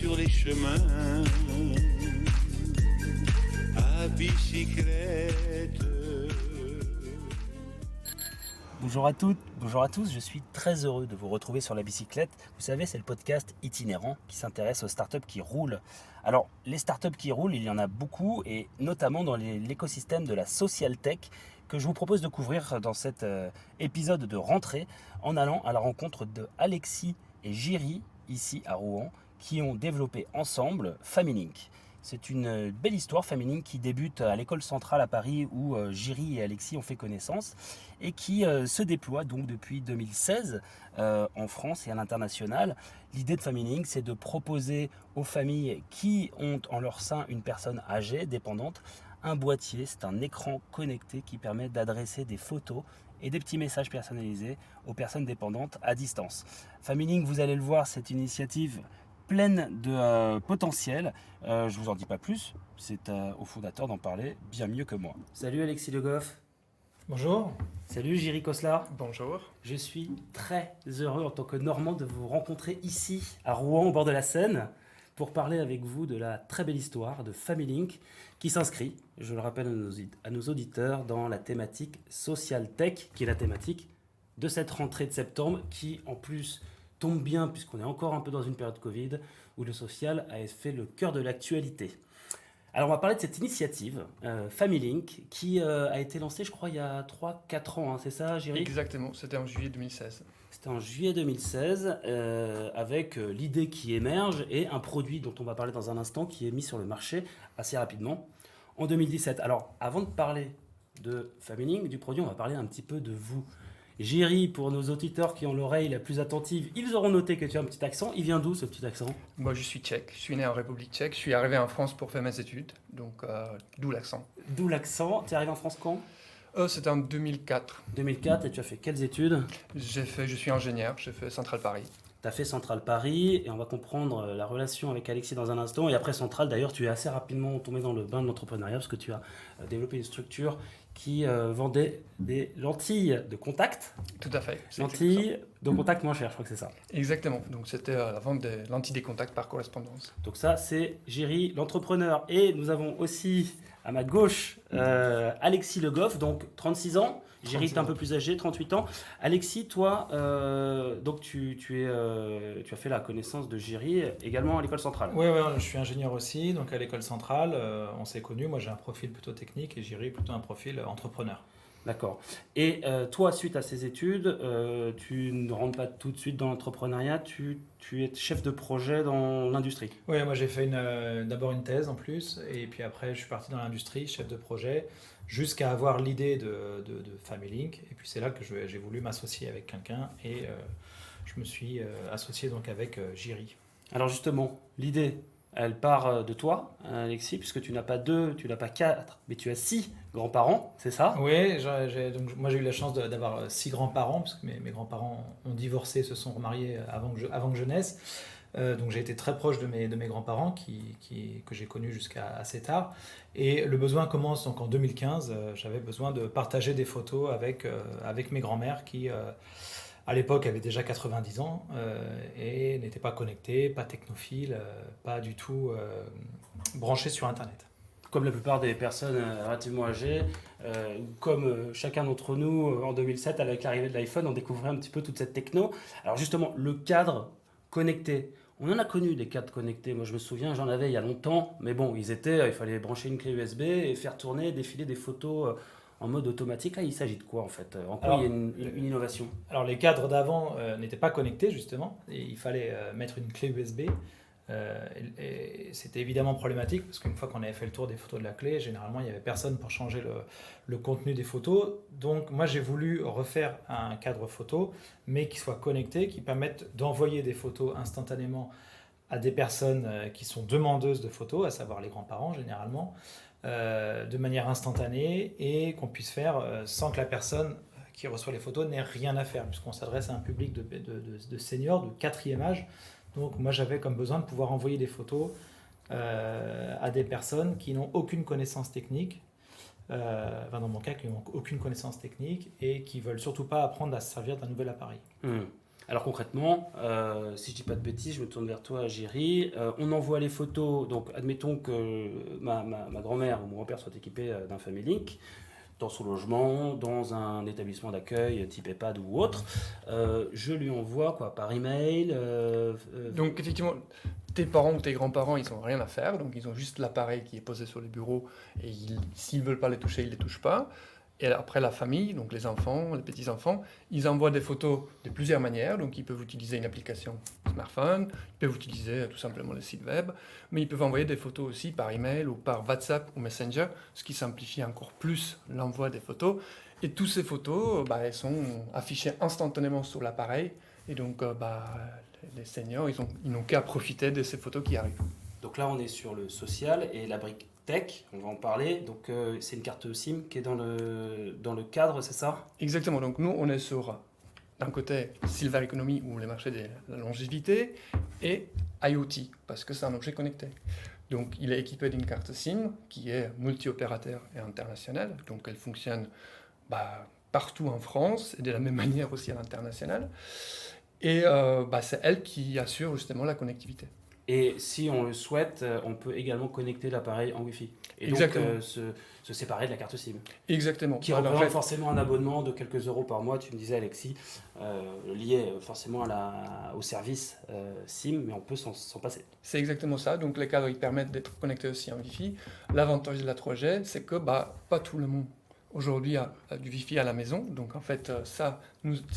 sur les chemins à bicyclette. Bonjour à toutes, bonjour à tous, je suis très heureux de vous retrouver sur la bicyclette. Vous savez, c'est le podcast itinérant qui s'intéresse aux startups qui roulent. Alors, les startups qui roulent, il y en a beaucoup, et notamment dans l'écosystème de la social tech, que je vous propose de couvrir dans cet épisode de rentrée, en allant à la rencontre de Alexis et Jiří, ici à Rouen, qui ont développé ensemble FamiLink. C'est une belle histoire, FamiLink, qui débute à l'école centrale à Paris où Jiří et Alexis ont fait connaissance et qui se déploie donc depuis 2016 en France et à l'international. L'idée de FamiLink, c'est de proposer aux familles qui ont en leur sein une personne âgée, dépendante, un boîtier, c'est un écran connecté qui permet d'adresser des photos et des petits messages personnalisés aux personnes dépendantes à distance. FamiLink, vous allez le voir, c'est une initiative pleine de potentiel. Je vous en dis pas plus, c'est au fondateur d'en parler bien mieux que moi. Salut Alexis Le Goff. Bonjour. Salut Jiří Koslar. Bonjour. Je suis très heureux en tant que Normand de vous rencontrer ici à Rouen au bord de la Seine pour parler avec vous de la très belle histoire de FamiLink qui s'inscrit, je le rappelle à nos auditeurs, dans la thématique Social Tech qui est la thématique de cette rentrée de septembre qui en plus tombe bien puisqu'on est encore un peu dans une période Covid où le social a fait le cœur de l'actualité. Alors on va parler de cette initiative FamiLink qui a été lancée je crois il y a 3-4 ans, hein, c'est ça Jiří ? Exactement, c'était en juillet 2016. C'était en juillet 2016 avec l'idée qui émerge et un produit dont on va parler dans un instant qui est mis sur le marché assez rapidement en 2017. Alors avant de parler de FamiLink, du produit, on va parler un petit peu de vous. Jiří, pour nos auditeurs qui ont l'oreille la plus attentive, ils auront noté que tu as un petit accent. Il vient d'où ce petit accent ? Moi je suis tchèque, je suis né en République tchèque, je suis arrivé en France pour faire mes études, donc d'où l'accent. D'où l'accent. Tu es arrivé en France quand ? C'était en 2004. 2004, et tu as fait quelles études ? Je suis ingénieur, j'ai fait Centrale Paris. Tu as fait Centrale Paris, et on va comprendre la relation avec Alexis dans un instant. Et après Centrale, d'ailleurs, tu es assez rapidement tombé dans le bain de l'entrepreneuriat parce que tu as développé une structure qui vendait des lentilles de contact. Tout à fait. Lentilles de contact moins chères, je crois que c'est ça. Exactement, donc c'était la vente des lentilles des contacts par correspondance. Donc ça, c'est Jiří, l'entrepreneur. Et nous avons aussi à ma gauche Alexis Le Goff, donc 36 ans. Jiří est un peu plus âgé, 38 ans. Alexis, toi, donc tu as fait la connaissance de Jiří également à l'école centrale. Oui, je suis ingénieur aussi, donc à l'école centrale, on s'est connus. Moi, j'ai un profil plutôt technique et Jiří plutôt un profil entrepreneur. D'accord. Et toi, suite à ces études, tu ne rentres pas tout de suite dans l'entrepreneuriat, tu es chef de projet dans l'industrie. Oui, moi j'ai fait d'abord une thèse en plus, et puis après je suis parti dans l'industrie, chef de projet, jusqu'à avoir l'idée de FamiLink. Et puis c'est là que j'ai voulu m'associer avec quelqu'un, et je me suis associé donc avec Jiří. Alors justement, l'idée, elle part de toi, Alexis, puisque tu n'as pas 2, tu n'as pas 4, mais tu as 6 grands-parents, c'est ça ? Oui, donc moi j'ai eu la chance d'avoir 6 grands-parents, parce que mes grands-parents ont divorcé, se sont remariés avant que je naisse. Donc j'ai été très proche de mes grands-parents que j'ai connus jusqu'à assez tard. Et le besoin commence donc en 2015. J'avais besoin de partager des photos avec mes grands-mères qui, à l'époque, avaient déjà 90 ans et n'étaient pas connectées, pas technophiles, pas du tout branchées sur Internet. Comme la plupart des personnes relativement âgées, comme chacun d'entre nous en 2007 avec l'arrivée de l'iPhone, on découvrait un petit peu toute cette techno. Alors justement, le cadre connecté, on en a connu des cadres connectés. Moi je me souviens, j'en avais il y a longtemps, mais bon, il fallait brancher une clé USB et faire tourner, défiler des photos en mode automatique. Là, il s'agit de quoi en fait ? En quoi il y a une innovation ? Alors les cadres d'avant n'étaient pas connectés justement, et il fallait mettre une clé USB. Et c'était évidemment problématique parce qu'une fois qu'on avait fait le tour des photos de la clé, généralement il n'y avait personne pour changer le contenu des photos. Donc moi j'ai voulu refaire un cadre photo mais qui soit connecté, qui permette d'envoyer des photos instantanément à des personnes qui sont demandeuses de photos, à savoir les grands-parents généralement, de manière instantanée, et qu'on puisse faire sans que la personne qui reçoit les photos n'ait rien à faire, puisqu'on s'adresse à un public de seniors de 4e âge. Donc moi j'avais comme besoin de pouvoir envoyer des photos à des personnes qui n'ont aucune connaissance technique, dans mon cas qui n'ont aucune connaissance technique et qui ne veulent surtout pas apprendre à se servir d'un nouvel appareil. Alors concrètement, si je dis pas de bêtises, je me tourne vers toi, Géry. On envoie les photos. Donc admettons que ma grand-mère ou mon grand-père soit équipé d'un Family Link dans son logement, dans un établissement d'accueil type EHPAD ou autre. Je lui envoie quoi, par email. Donc effectivement, tes parents ou tes grands-parents, ils n'ont rien à faire, donc ils ont juste l'appareil qui est posé sur les bureaux et s'ils ne veulent pas les toucher, ils ne les touchent pas. Et après la famille, donc les enfants, les petits-enfants, ils envoient des photos de plusieurs manières, donc ils peuvent utiliser une application smartphone, ils peuvent utiliser tout simplement le site web, mais ils peuvent envoyer des photos aussi par email ou par WhatsApp ou Messenger, ce qui simplifie encore plus l'envoi des photos. Et toutes ces photos, elles sont affichées instantanément sur l'appareil, et donc les seniors, ils n'ont qu'à profiter de ces photos qui arrivent. Donc là, on est sur le social et la brique tech, on va en parler. Donc c'est une carte SIM qui est dans le cadre, c'est ça? Exactement, donc nous on est sur d'un côté Silver Economy ou les marchés de la longévité et IoT parce que c'est un objet connecté. Donc il est équipé d'une carte SIM qui est multi-opérateur et internationale, donc elle fonctionne partout en France et de la même manière aussi à l'international. Et c'est elle qui assure justement la connectivité. Et si on le souhaite, on peut également connecter l'appareil en Wi-Fi. Et Exactement. donc se séparer de la carte SIM. Exactement. Qui représente forcément un abonnement de quelques euros par mois, tu me disais Alexis, lié forcément au service SIM, mais on peut s'en passer. C'est exactement ça. Donc les cadres, ils permettent d'être connectés aussi en Wi-Fi. L'avantage de la 3G, c'est que pas tout le monde aujourd'hui a du Wi-Fi à la maison. Donc en fait, ça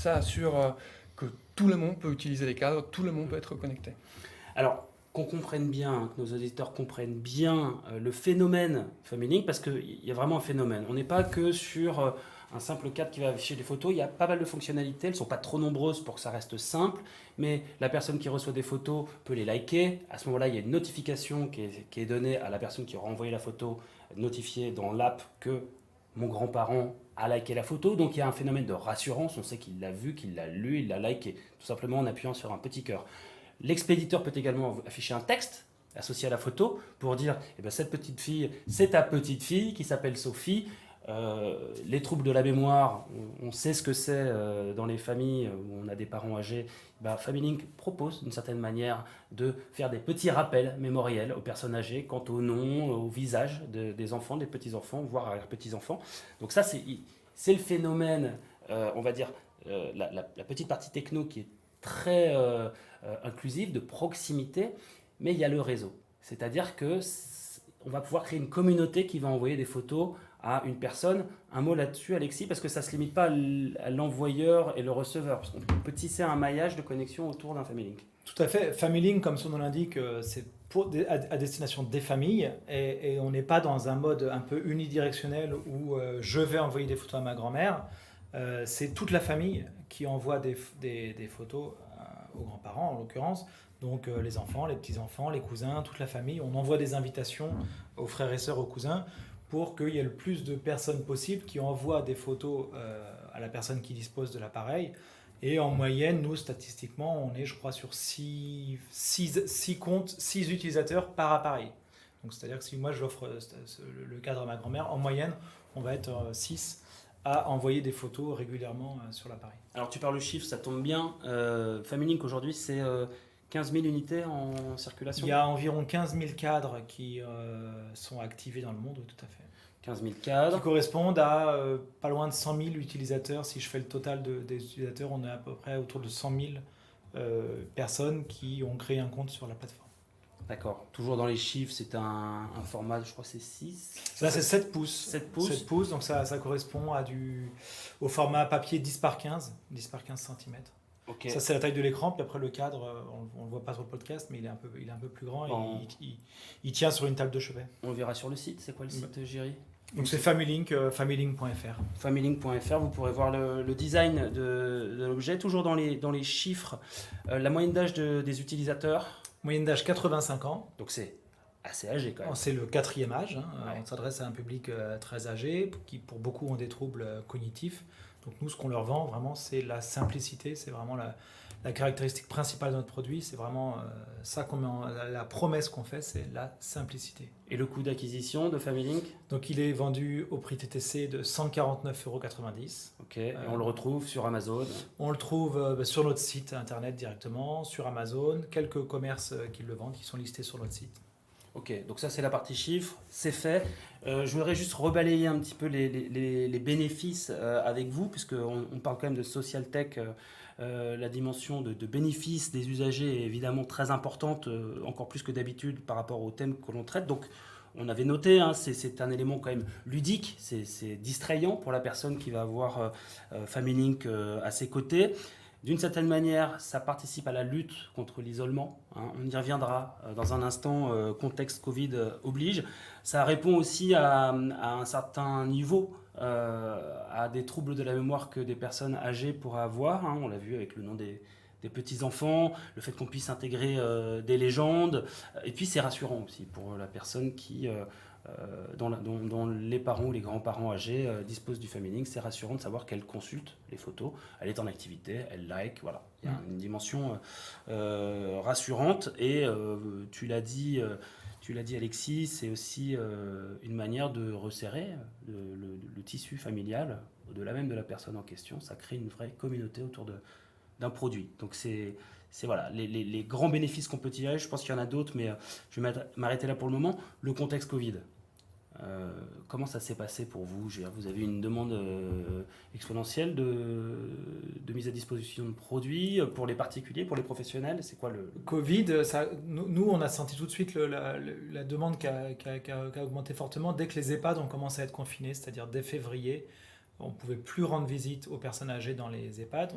assure que tout le monde peut utiliser les cadres, tout le monde peut être connecté. Alors, qu'on comprenne bien, que nos auditeurs comprennent bien le phénomène Family Link, parce qu'il y a vraiment un phénomène. On n'est pas que sur un simple cadre qui va afficher des photos, il y a pas mal de fonctionnalités, elles ne sont pas trop nombreuses pour que ça reste simple, mais la personne qui reçoit des photos peut les liker. À ce moment-là, il y a une notification qui est donnée à la personne qui aura envoyé la photo, notifiée dans l'app que mon grand-parent a liké la photo. Donc il y a un phénomène de rassurance, on sait qu'il l'a vu, qu'il l'a lu, il l'a liké, tout simplement en appuyant sur un petit cœur. L'expéditeur peut également afficher un texte associé à la photo pour dire cette petite fille, c'est ta petite fille qui s'appelle Sophie. Les troubles de la mémoire, on sait ce que c'est dans les familles où on a des parents âgés. Family Link propose d'une certaine manière de faire des petits rappels mémoriels aux personnes âgées quant au nom, au visage des enfants, des petits-enfants, voire arrière-petits-enfants. Donc ça, c'est le phénomène, on va dire, la petite partie techno qui est très inclusive, de proximité, mais il y a le réseau. C'est-à-dire qu'on va pouvoir créer une communauté qui va envoyer des photos à une personne. Un mot là-dessus, Alexis, parce que ça ne se limite pas à l'envoyeur et le receveur, parce qu'on peut tisser un maillage de connexion autour d'un Family Link. Tout à fait. Family Link, comme son nom l'indique, c'est à destination des familles, et on n'est pas dans un mode un peu unidirectionnel où je vais envoyer des photos à ma grand-mère. C'est toute la famille qui envoie des photos aux grands-parents, en l'occurrence. Donc les enfants, les petits-enfants, les cousins, toute la famille. On envoie des invitations aux frères et sœurs, aux cousins, pour qu'il y ait le plus de personnes possible qui envoient des photos à la personne qui dispose de l'appareil. Et en moyenne, nous, statistiquement, on est, je crois, sur 6 utilisateurs par appareil. Donc c'est-à-dire que si moi j'offre le cadre à ma grand-mère, en moyenne, on va être 6 à envoyer des photos régulièrement sur l'appareil. Alors tu parles de chiffres, ça tombe bien. Family Link aujourd'hui, c'est 15 000 unités en circulation. Il y a environ 15 000 cadres qui sont activés dans le monde, oui, tout à fait. 15 000 cadres. Qui correspondent à pas loin de 100 000 utilisateurs. Si je fais le total des utilisateurs, on est à peu près autour de 100 000 personnes qui ont créé un compte sur la plateforme. D'accord. Toujours dans les chiffres, c'est un format, je crois que c'est 6. Là, c'est 7 pouces. 7 pouces. 7 pouces, donc ça correspond au format papier 10 par 15 cm. Okay. Ça, c'est la taille de l'écran. Puis après, le cadre, on ne le voit pas sur le podcast, mais il est un peu plus grand. Bon. Et il tient sur une table de chevet. On le verra sur le site. C'est quoi le site, Géry ? Donc c'est familylink, familylink.fr. Familylink.fr, vous pourrez voir le design de l'objet. Toujours dans les chiffres, la moyenne d'âge des utilisateurs. Moyenne d'âge 85 ans. Donc c'est assez âgé quand même. C'est le 4e âge. Ouais. On s'adresse à un public très âgé qui pour beaucoup ont des troubles cognitifs. Donc nous, ce qu'on leur vend vraiment, c'est la simplicité, c'est vraiment la caractéristique principale de notre produit, c'est vraiment ça qu'on met la promesse qu'on fait, c'est la simplicité. Et le coût d'acquisition de FamilyLink? Donc il est vendu au prix TTC de 149,90 €. Ok, et on le retrouve sur Amazon. On le trouve sur notre site internet directement, sur Amazon, quelques commerces qui le vendent, qui sont listés sur notre site. Ok, donc ça c'est la partie chiffres, c'est fait. Je voudrais juste rebalayer un petit peu les bénéfices avec vous, puisqu'on parle quand même de social tech. La dimension de bénéfices des usagers est évidemment très importante, encore plus que d'habitude par rapport au thème que l'on traite. Donc on avait noté, hein, c'est un élément quand même ludique, c'est distrayant pour la personne qui va avoir FamilyLink à ses côtés. D'une certaine manière, ça participe à la lutte contre l'isolement. Hein. On y reviendra dans un instant, contexte Covid oblige. Ça répond aussi à un certain niveau, à des troubles de la mémoire que des personnes âgées pourraient avoir. Hein. On l'a vu avec le nom des petits-enfants, le fait qu'on puisse intégrer des légendes. Et puis c'est rassurant aussi pour la personne dont les parents ou les grands-parents âgés disposent du FamilyLink. C'est rassurant de savoir qu'elle consulte les photos, elle est en activité, elle like, voilà. Il y a une dimension rassurante et tu l'as dit Alexis, c'est aussi une manière de resserrer le tissu familial, au-delà même de la personne en question. Ça crée une vraie communauté autour d'un produit. Donc c'est voilà, les grands bénéfices qu'on peut tirer. Je pense qu'il y en a d'autres, mais je vais m'arrêter là pour le moment. Le contexte Covid. Comment ça s'est passé pour vous? Vous avez une demande exponentielle de mise à disposition de produits pour les particuliers, pour les professionnels. C'est quoi le Covid, nous on a senti tout de suite la demande qui a augmenté fortement dès que les EHPAD ont commencé à être confinés, c'est-à-dire dès février. On ne pouvait plus rendre visite aux personnes âgées dans les EHPAD,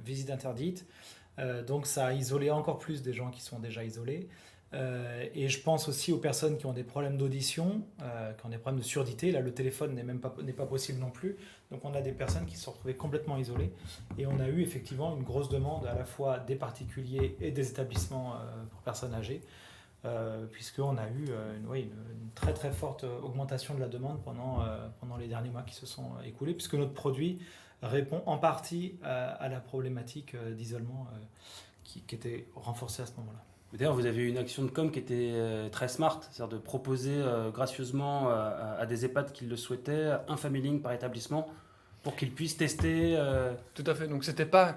visite interdite. Donc ça a isolé encore plus des gens qui sont déjà isolés. Et je pense aussi aux personnes qui ont des problèmes d'audition, qui ont des problèmes de surdité. Là, le téléphone n'est pas possible non plus. Donc on a des personnes qui se sont retrouvées complètement isolées. Et on a eu effectivement une grosse demande à la fois des particuliers et des établissements pour personnes âgées. Puisqu'on a eu une très très forte augmentation de la demande pendant les derniers mois qui se sont écoulés, puisque notre produit répond en partie à la problématique d'isolement qui était renforcée à ce moment-là. D'ailleurs, vous avez eu une action de com qui était très smart, c'est-à-dire de proposer gracieusement à des EHPAD qui le souhaitaient un FamilyLink par établissement pour qu'ils puissent tester. Tout à fait. Donc c'était pas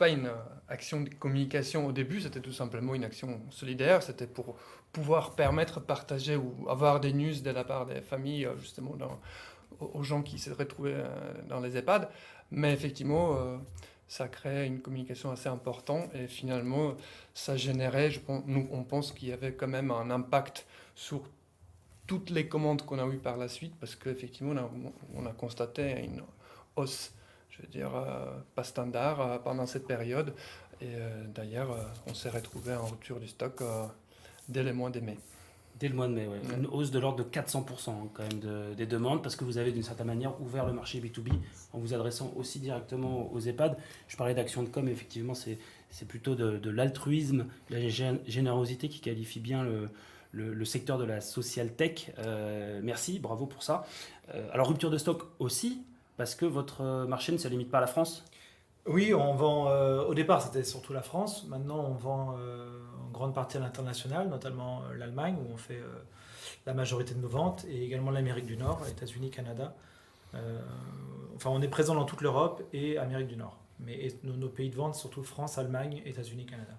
une action de communication au début, c'était tout simplement une action solidaire. C'était pour pouvoir permettre, partager ou avoir des news de la part des familles, justement, aux gens qui se retrouvaient dans les EHPAD. Mais effectivement, ça créait une communication assez importante et finalement, ça générait, on pense qu'il y avait quand même un impact sur toutes les commandes qu'on a eues par la suite, parce qu'effectivement, on a constaté une hausse, je veux dire, pas standard pendant cette période. Et d'ailleurs, on s'est retrouvé en rupture du stock dès le mois de mai. Dès le mois de mai, ouais. Une hausse de l'ordre de 400% quand même des demandes, parce que vous avez d'une certaine manière ouvert le marché B2B en vous adressant aussi directement aux EHPAD. Je parlais d'action de com, effectivement, c'est plutôt de l'altruisme, la générosité qui qualifie bien le secteur de la social tech. Merci, bravo pour ça. Alors, rupture de stock aussi, parce que votre marché ne se limite pas à la France. Oui, on vend. Au départ, c'était surtout la France. Maintenant, on vend en grande partie à l'international, notamment l'Allemagne, où on fait la majorité de nos ventes, et également l'Amérique du Nord, États-Unis, Canada. Enfin, on est présent dans toute l'Europe et Amérique du Nord. Mais nos pays de vente, surtout France, Allemagne, États-Unis, Canada.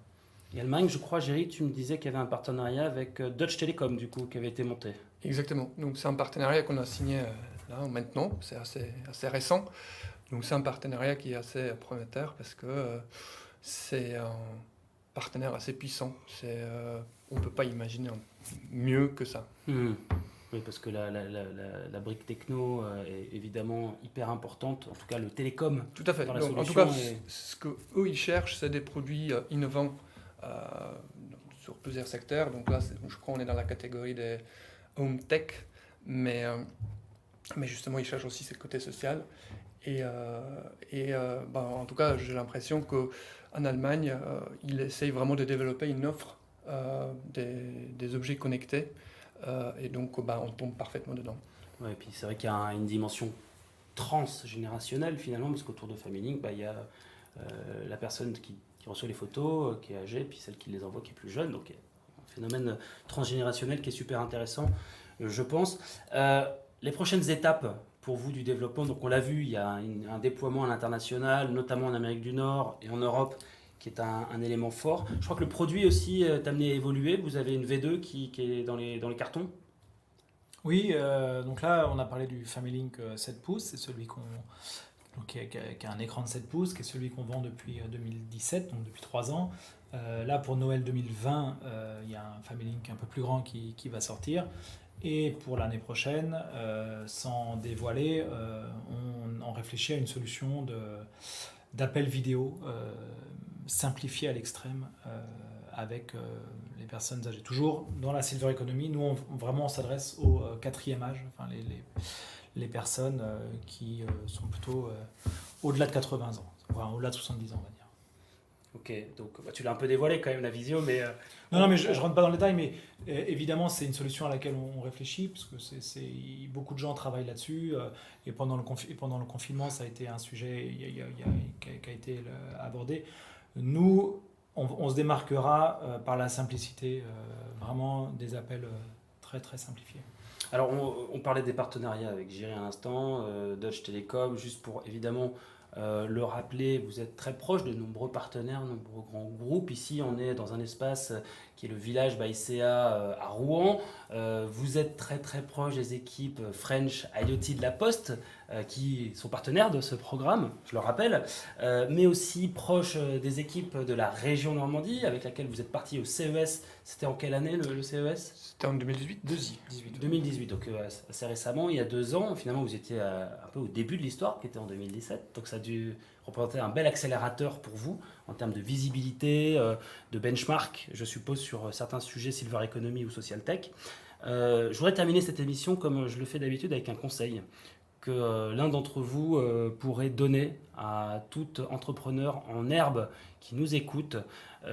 Et Allemagne, je crois, Géry, tu me disais qu'il y avait un partenariat avec Deutsche Telekom, du coup, qui avait été monté. Exactement. Donc, c'est un partenariat qu'on a signé là, maintenant. C'est assez récent. Donc c'est un partenariat qui est assez prometteur parce que c'est un partenaire assez puissant. On ne peut pas imaginer mieux que ça. Oui, parce que la brique techno est évidemment hyper importante, en tout cas le télécom. Tout à fait. Donc, en tout cas, ce qu'eux ils cherchent, c'est des produits innovants sur plusieurs secteurs. Donc là, je crois qu'on est dans la catégorie des home tech, mais justement, ils cherchent aussi ce côté social. En tout cas, j'ai l'impression qu'en Allemagne, ils essayent vraiment de développer une offre des objets connectés. Et donc, on tombe parfaitement dedans. Ouais, et puis c'est vrai qu'il y a une dimension transgénérationnelle finalement, parce qu'autour de FamilyLink, il y a la personne qui reçoit les photos, qui est âgée, puis celle qui les envoie, qui est plus jeune. Donc, un phénomène transgénérationnel qui est super intéressant, je pense. Les prochaines étapes pour vous du développement, donc on l'a vu, il y a un déploiement à l'international, notamment en Amérique du Nord et en Europe, qui est un élément fort. Je crois que le produit aussi est amené à évoluer. Vous avez une V2 qui est dans les cartons. Oui, donc là, on a parlé du FamilyLink 7 pouces, c'est celui qui a un écran de 7 pouces, qui est celui qu'on vend depuis 2017, donc depuis 3 ans. Là, pour Noël 2020, il y a un FamilyLink un peu plus grand qui va sortir. Et pour l'année prochaine, sans dévoiler, on réfléchit à une solution d'appel vidéo simplifié à l'extrême avec les personnes âgées. Toujours dans la Silver Economy, nous, on s'adresse au quatrième âge, enfin, les personnes qui sont plutôt au-delà de 80 ans, enfin, au-delà de 70 ans, on va dire. Ok, donc tu l'as un peu dévoilé quand même, la visio, mais... Non, mais je rentre pas dans le détail, mais évidemment, c'est une solution à laquelle on réfléchit, parce que beaucoup de gens travaillent là-dessus, et pendant le confinement, ça a été un sujet qui a été abordé. Nous, on se démarquera par la simplicité, vraiment des appels très, très simplifiés. Alors, on parlait des partenariats avec Jiri à l'instant, Deutsche Telekom, juste pour évidemment... le rappeler, vous êtes très proche de nombreux partenaires, nombreux grands groupes. Ici, on est dans un espace qui est le village Baïséa à Rouen. Vous êtes très très proche des équipes French IoT de la Poste qui sont partenaires de ce programme, je le rappelle, mais aussi proche des équipes de la région Normandie avec laquelle vous êtes parti au CES. C'était en quelle année le CES ? C'était en 2018. 2018, donc assez récemment, il y a 2 ans. Finalement, vous étiez un peu au début de l'histoire, qui était en 2017. Donc ça a dû représenter un bel accélérateur pour vous en termes de visibilité, de benchmark, je suppose, sur certains sujets Silver Economy ou Social Tech. Je voudrais terminer cette émission comme je le fais d'habitude avec un conseil que l'un d'entre vous pourrait donner à tout entrepreneur en herbe qui nous écoute.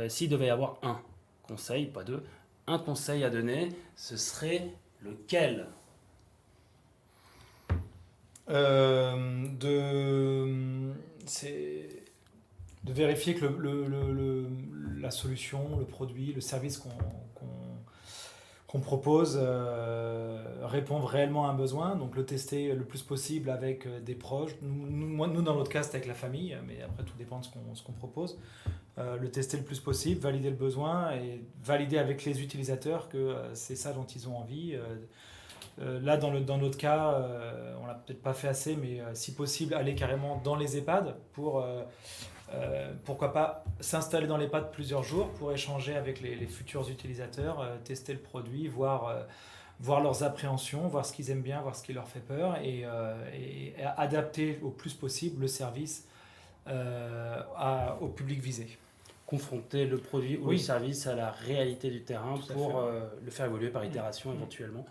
S'il devait y avoir un conseil, pas deux, un conseil à donner, ce serait lequel ? C'est de vérifier que la solution, le produit, le service qu'on propose répond réellement à un besoin, donc le tester le plus possible avec des proches. Nous dans notre cas, c'est avec la famille, mais après tout dépend de ce qu'on propose. Le tester le plus possible, valider le besoin et valider avec les utilisateurs que c'est ça dont ils ont envie. Là, dans notre cas, on l'a peut-être pas fait assez, mais si possible, aller carrément dans les EHPAD pour, pourquoi pas, s'installer dans l'EHPAD plusieurs jours pour échanger avec les futurs utilisateurs, tester le produit, voir leurs appréhensions, voir ce qu'ils aiment bien, voir ce qui leur fait peur et adapter au plus possible le service au public visé. Confronter le produit ou le service à la réalité du terrain pour le faire évoluer par itération éventuellement.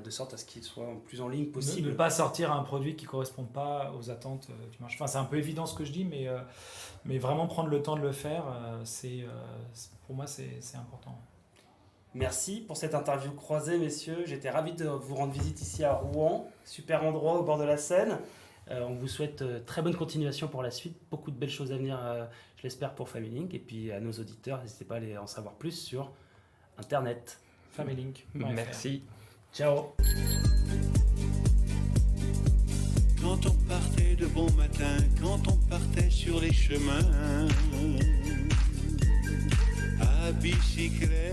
De sorte à ce qu'il soit le plus en ligne possible. Ne pas sortir un produit qui ne correspond pas aux attentes du marché. Enfin, c'est un peu évident ce que je dis, mais vraiment prendre le temps de le faire, pour moi, c'est important. Merci pour cette interview croisée, messieurs. J'étais ravi de vous rendre visite ici à Rouen. Super endroit au bord de la Seine. On vous souhaite très bonne continuation pour la suite. Beaucoup de belles choses à venir, je l'espère, pour FamilyLink. Et puis à nos auditeurs, n'hésitez pas à aller en savoir plus sur Internet. FamilyLink. Merci. Ciao. Quand on partait de bon matin, quand on partait sur les chemins, à bicyclette.